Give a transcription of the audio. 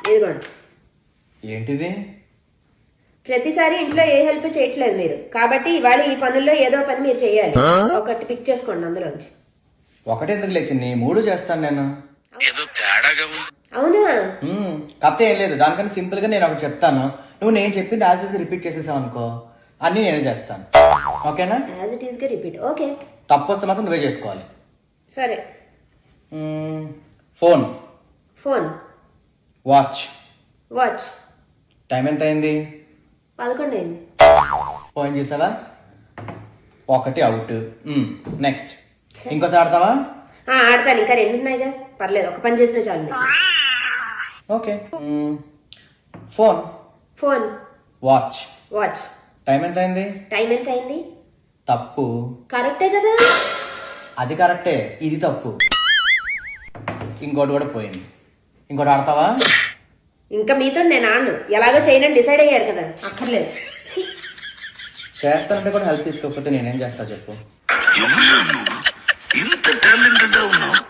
ఇదిగోండి. ఏంటిది? ప్రతిసారి ఇంట్లో ఏ హెల్ప్ చేయట్లేదు మీరు, కాబట్టి ఇవాళ ఈ పనుల్లో ఏదో పని మీరు చేయాలి. ఒకటి పిక్ చేసుకోండి అందులోంచి. ఒకటి ఎందుకు లేచింది, 3 చేస్తాను నేను. అవునా? కాకపోతే ఏం లేదు, దానికన్నా సింపుల్ గా నేను ఒకటి చెప్తాను, నువ్వు నేను చెప్పింది యాజ్ గా రిపీట్ చేసేసావు అనుకో, అన్ని నేనే చేస్తాను. ఓకేనా? యాజ్ ఇట్ ఈస్ గా రిపీట్. ఓకే. తప్పు వస్తే మాత్రం నువ్వే చేసుకోవాలి. సరే. Phone. Phone. Watch. Watch. Time ఎంత అయింది? 11 అయింది. ఫోన్ చేసావా? 1 అవుట్. నెక్స్ట్ ఇంకోసారి ఆడతావా? ఆడతాను, ఇంకా 2 ఉన్నాయిగా, పర్లేదు, ఒక పని చేసినా చాలు. Okay. Phone. Phone. Watch. Watch. Time ఎంత అయింది? టైం ఎంత అయింది? తప్పు. కరెక్టే కదా? అది కరెక్టే, ఇది తప్పు. ఇంకోటి కూడా పోయింది. ఇంకోటి ఆడతావా? ఇంకా మీతో నేను ఆడను, ఎలాగో చేయనని డిసైడ్ అయ్యారు కదా, అక్కర్లేదు. చేస్తానంటే కూడా హెల్ప్ తీసుకోకపోతే నేనేం చేస్తా చెప్పు? ఇంత టాలెంటెడ్ గా ఉన్నావు.